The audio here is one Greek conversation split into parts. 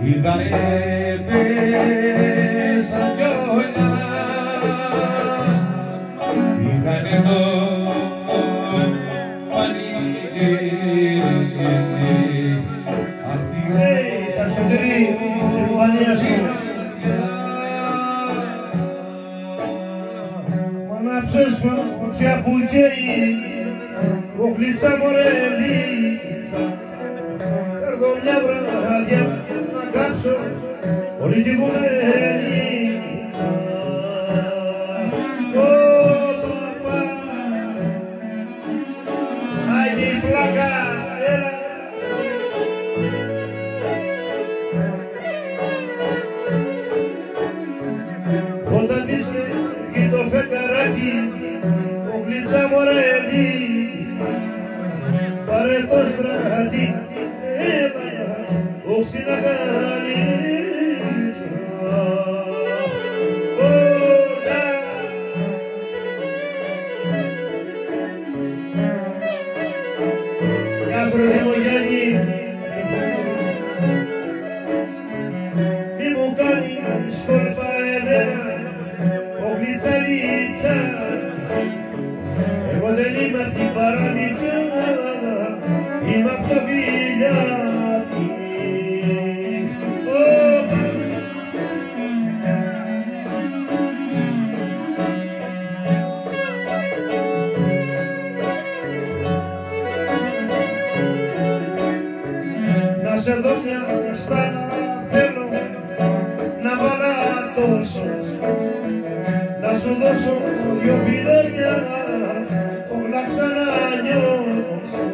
Ήτανε πέσαν κιόλα, είχανε τον πανηγύρι. Τα Σωτηρή, την κουβανία σου. Μ' ανάψες φωτιά που καίει, κοχλίτσα μωρέ λίτσα. Έρδω μια βραδιά να κάψω όλη την κουβελίτσα. Ω παπά, άιντε η πλάκα, έλα. Όταν της και το φεγγαράκι, κοχλίτσα μωρέ λίτσα. Πάρε το στρατή, όχι να καλύψω. Γεια σου ρε Δημογιάννη, μη μου κάνεις κόλπα εμένα, κοχλίτσα λίτσα. Εγώ δεν είμαι απ' την παραμικιά, είμαι απ' το φιλιάκι. Να σε δω μια στάλα θέλω να βαλατώσω, να σου δώσω δυο φιλάκια όλα ξανανιώσω.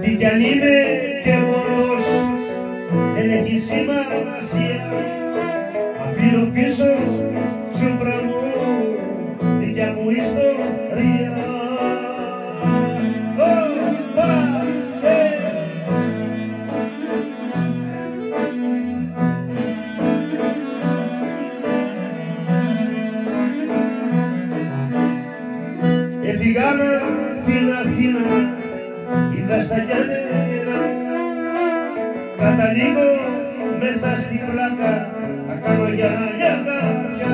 Τι κι αν είμαι και μόνος δεν έχει σημασία, αφήνω πίσω σου πράγμα δικιά μου ιστορία. Έφυγαμε την Αθήνα, είδα στα Γιάννενα, καταλήγω μέσα στην πλάκα, να κάνω για κάποια.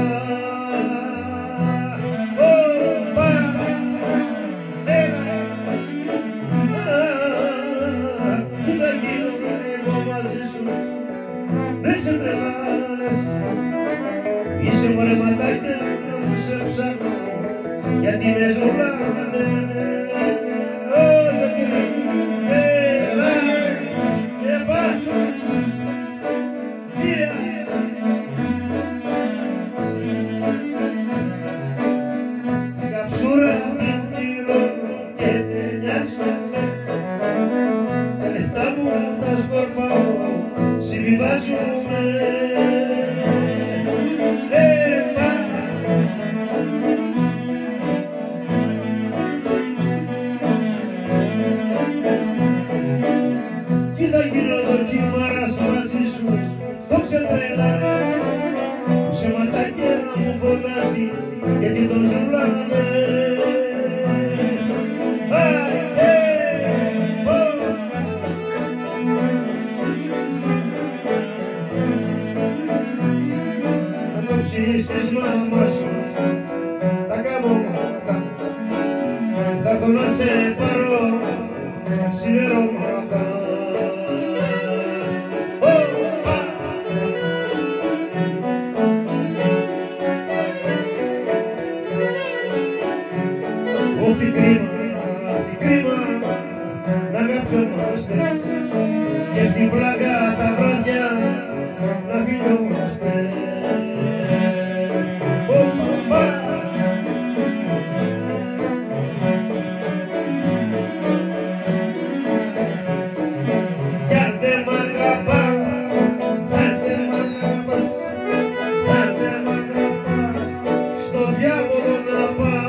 Τι θα γίνω εγώ μαζί σου, δεν σε τρελάνες, είσαι μωρέ ματάκια μου σε ψάχνω, γιατί με ζουρνάνε. Καψούρα την πληρώνω και ταινιάζομαι, τα λεφτά μου τα σκορπάω, συμβιβάζομαι. Τι θα γίνω εδώ κοιμάρας μαζί σου, το ξετρέλανε, που σε ματάκια μου φωνάζει, γιατί τον ζουρλάνε. Θα το ψήσεις της μάμας σου, τα καμώματα, θα έρθω να σε πάρω ξημερώματα. Τι κρίμα να αγαπιόμαστε και στην πλάκα τα βράδια να φιλιόμαστε. Κι αν δεν μ' αγαπάς, στο διάβολο να πας.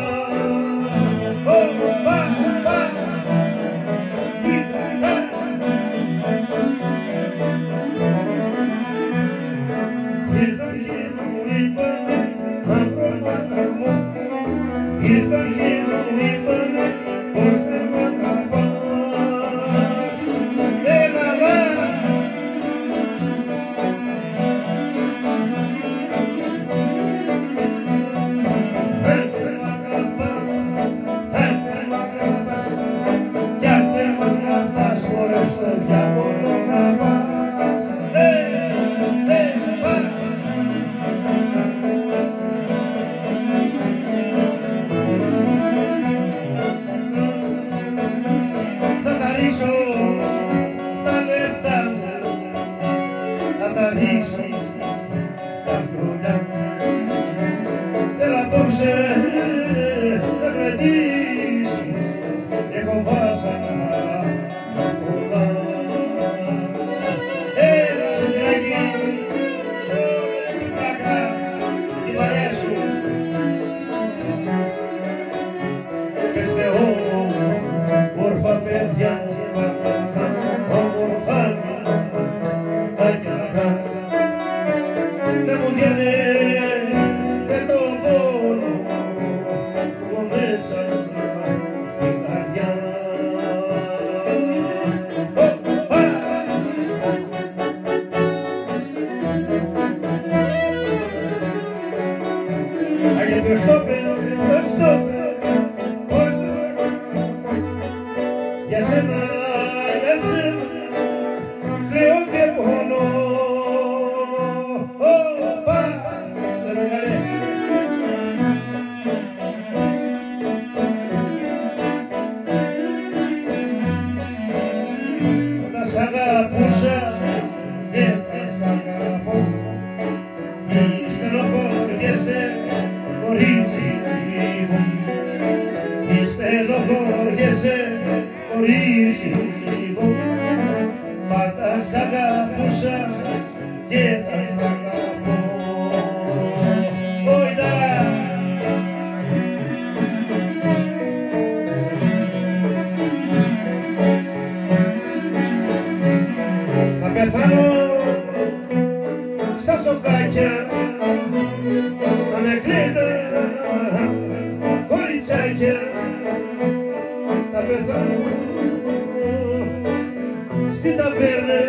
Ήρθα θα δείξει τα κοντά. Έλα απόψε να κρατήσεις, έχω βάσανα πολλά. Έλα Ζεράκη, την πλάκα, την παρέα σου. Πεστε όμορφα παιδιά, όμορφα τα νιάτα, να μου διανέτε το πόνο που έχω μέσα στην καρδιά. Άγιε ποιος το πένω, ποιος το για σένα, κρέω και πονώ. Όταν σ' αγαπούσα και σ' αγαπώ, μη στενοχωριέσαι κορίτσι μου, μη στενοχωριέσαι κορίτσι μου, πάντα σ' αγαπούσα και σ' αγαπώ. Όιντα! Να πεθάνω στα σοκάκια, να με κλείνετε κοριτσάκια, να πεθάνω στην ταβέρνα,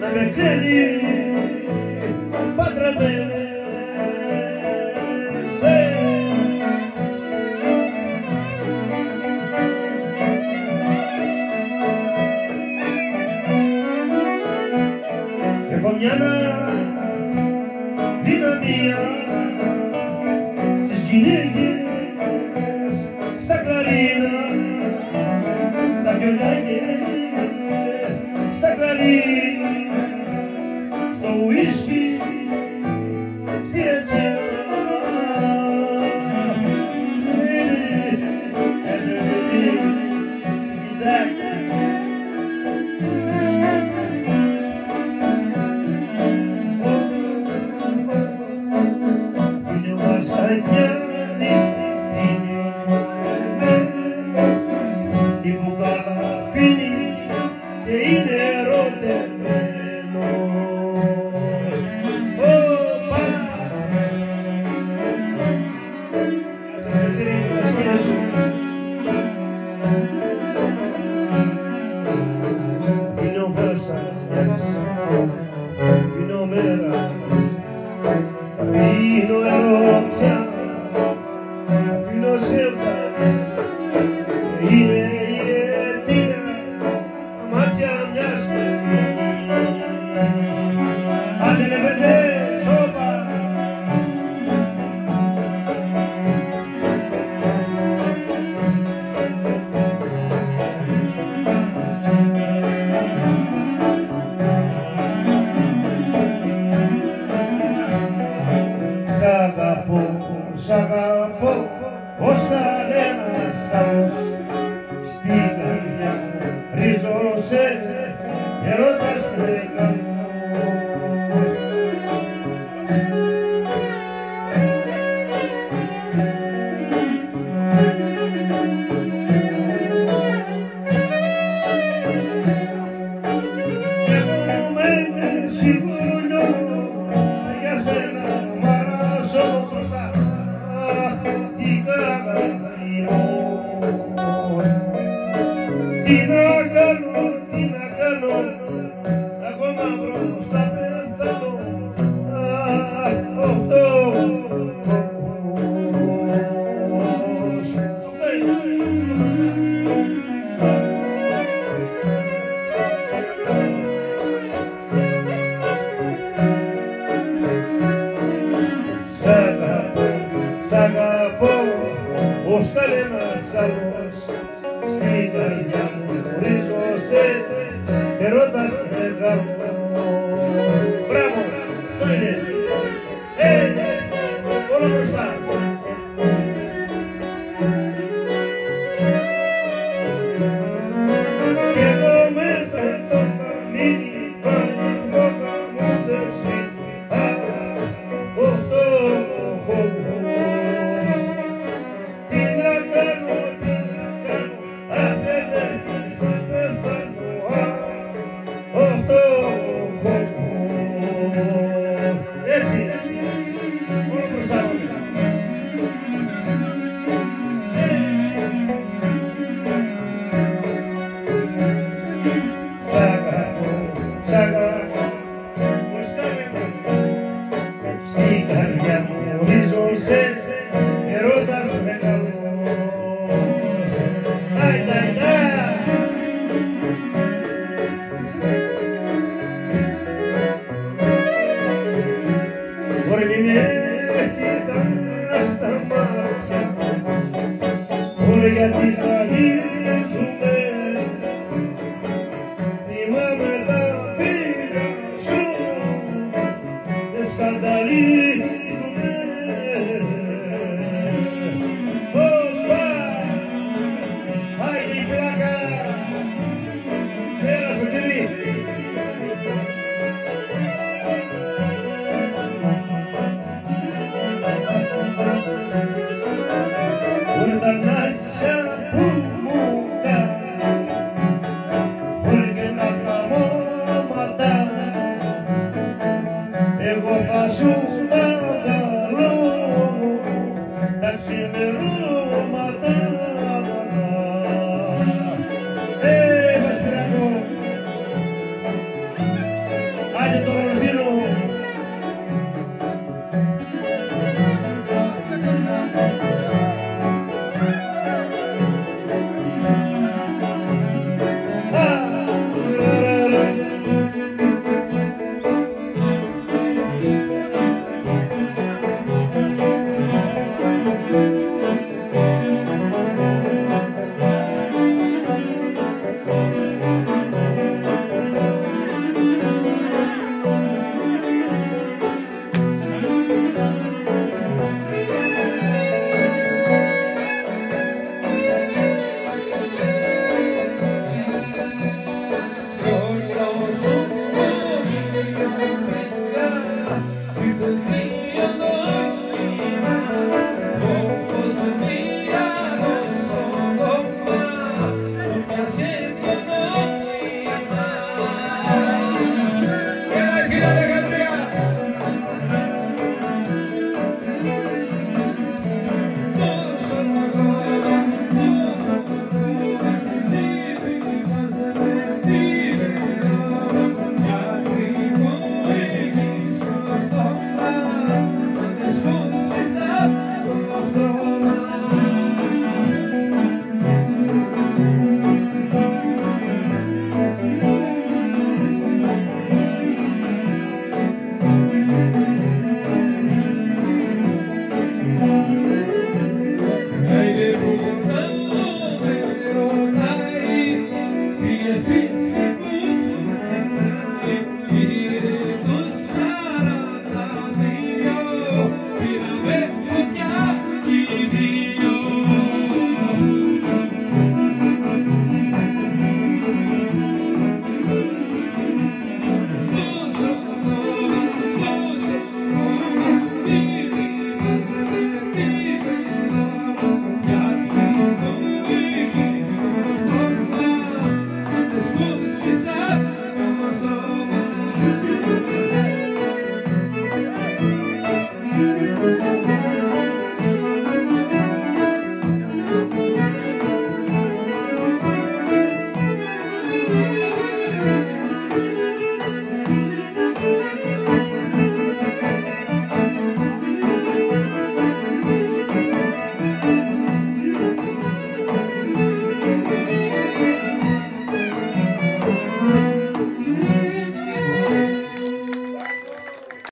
να με κλείνει παντρεμένες. Έχω μια δυναμία στις γυναίκες, στα κλαρίνα, στα βιολάκια, στα κλαρίνα, στο ουίσκι, στη ρετσίνα. Είναι ο Βασανιάνης, είναι ο ερωτευμένος, την μπουκάλα πίνει και είναι ερωτευμένος. Οπα! Είναι ο Βασανιάνης, είναι ο Μέρας, θα πίνω ερώτια, θα πίνω σέλφας, είναι η αιτία, μάτια μιας παιδιής. Άντε ρε παιδί, σώπα! Σ' αγαπώ, ως κανένας άλλος, στην καρδιά ρίζωσε, έρωτας τρεγανός. Εγώ με συγκουνιώνω για σένα, μ' αράζω μπροστά. Τι να κάνω, ακόμα μπροστά πεθάνω. Σ' αγαπώ, ως κανένας άλλος, στην καρδιά μου ρίζωσες, ερώτας μεγάλος. Μπράβο, αυτό είναι. Όλο μπροστά. Και εγώ μέσα στο καμίνι πάλι μόκα μου δεν σβήνει. Αυτό τι να κάνω, αν δεν έρθεις θα πεθάνω. Αυτό έτσι, όλο μπροστά μου. Σ' αγαπώ, πως κάνετε στην καρδιά μου ορίζωσε ερώτας μεγάλος. Αϊ, αϊ, αϊ. Ορμη με κοιτάς στα μάτια, όρια γιατί ζαλίζουνε. Θυμάμαι τα φίλια σου, δεν σκανδαλίζουνε. Οπα, άιντε η πλάκα, έλα στο τυρί. Ορτανάσια που μου κάνει, και τα καμώματα, εγώ θα σου τα βγάλω τα ξημερώματα. Πασπυράκο, άντε τώρα.